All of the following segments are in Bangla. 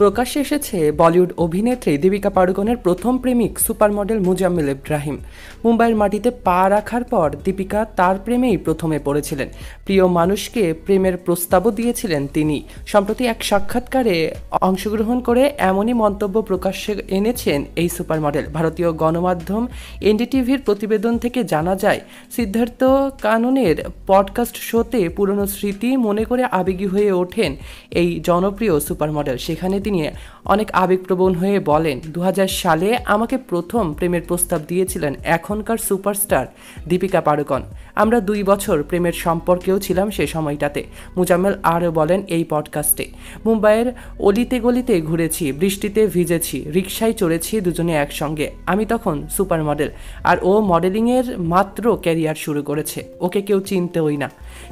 প্রকাশ্যে এসেছে বলিউড অভিনেত্রী দীপিকা পাড়ুকোনের প্রথম প্রেমিক সুপার মডেল মুজাম্মিল ইব্রাহিম। মুম্বাইয়ের মাটিতে পা রাখার পর দীপিকা তার প্রেমেই প্রথমে পড়েছিলেন। প্রিয় মানুষকে প্রেমের প্রস্তাবও দিয়েছিলেন তিনি। সম্প্রতি এক সাক্ষাৎকারে অংশগ্রহণ করে এমনই মন্তব্য প্রকাশ্যে এনেছেন এই সুপার মডেল। ভারতীয় গণমাধ্যম এনডিটিভির প্রতিবেদন থেকে জানা যায়, সিদ্ধার্থ কাননের পডকাস্ট শোতে পুরনো স্মৃতি মনে করে আবেগী হয়ে ওঠেন এই জনপ্রিয় সুপার মডেল। সেখানে তিনি অনেক আবেগপ্রবণ হয়ে বলেন, 2000 সালে আমাকে প্রথম প্রেমের প্রস্তাব দিয়েছিলেন এখনকার সুপারস্টার দীপিকা পাড়ুকোন। আমরা 2 বছর প্রেমের সম্পর্কেও ছিলাম সে সময়টাতে। মুজাম্মেল আরও বলেন এই পডকাস্টে, মুম্বাইয়ের অলিতে গলিতে ঘুরেছি, বৃষ্টিতে ভিজেছি, রিকশায় চড়েছি দুজনে একসঙ্গে। আমি তখন সুপার মডেল, আর ও মডেলিংয়ের মাত্র ক্যারিয়ার শুরু করেছে। ওকে কেউ চিনতেই না,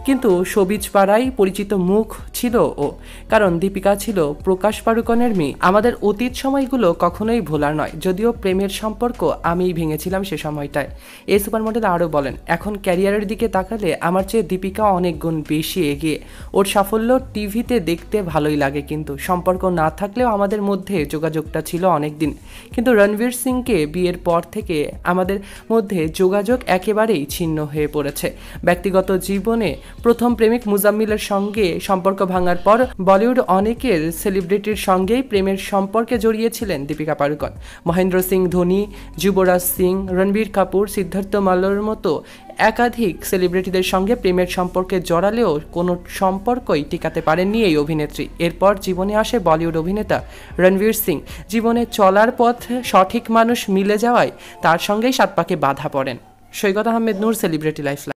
কিন্তু শোবিজ পাড়ায় পরিচিত মুখ ছিল ও, কারণ দীপিকা ছিল প্রকাশ পাড়ুকোনের মেয়ে। আমাদের অতীত সময়গুলো কখনোই ভোলার নয়, যদিও প্রেমের সম্পর্ক আমিই ভেঙেছিলাম সে সময়টায়। এই সুপার মডেল আরও বলেন, এখন ক্যারিয়ারের দিকে তাকালে আমার চেয়ে দীপিকা অনেক গুণ বেশি এগিয়ে। ওর সাফল্য টিভিতে দেখতে ভালোই লাগে, কিন্তু সম্পর্ক না থাকলেও আমাদের মধ্যে যোগাযোগটা ছিল অনেক দিন। কিন্তু রণবীর সিংকে বিয়ের পর থেকে আমাদের মধ্যে যোগাযোগ একেবারেই ছিন্ন হয়ে পড়েছে। ব্যক্তিগত জীবনে প্রথম প্রেমিক মুজাম্মিলের সঙ্গে সম্পর্ক ভাঙার পর বলিউড অনেকের সেলিব্রিটির সঙ্গেই প্রেমের সম্পর্কে জড়িয়েছিলেন দীপিকা পাড়ুকোন। মহেন্দ্র সিং ধোনি, যুবরাজ সিং, রণবীর কাপুর, সিদ্ধার্থ মাল্হোর মতো একাধিক সেলিব্রিটিদের সঙ্গে প্রেমের সম্পর্কে জড়ালেও কোনো সম্পর্কই টিকাতে পারেননি এই অভিনেত্রী। এরপর জীবনে আসে বলিউড অভিনেতা রণবীর সিং। জীবনে চলার পথ সঠিক মানুষ মিলে যাওয়ায় তার সঙ্গেই সাত পাকে বাধা পড়েন। সৈকত আহমেদ নূর, সেলিব্রিটি লাইফ।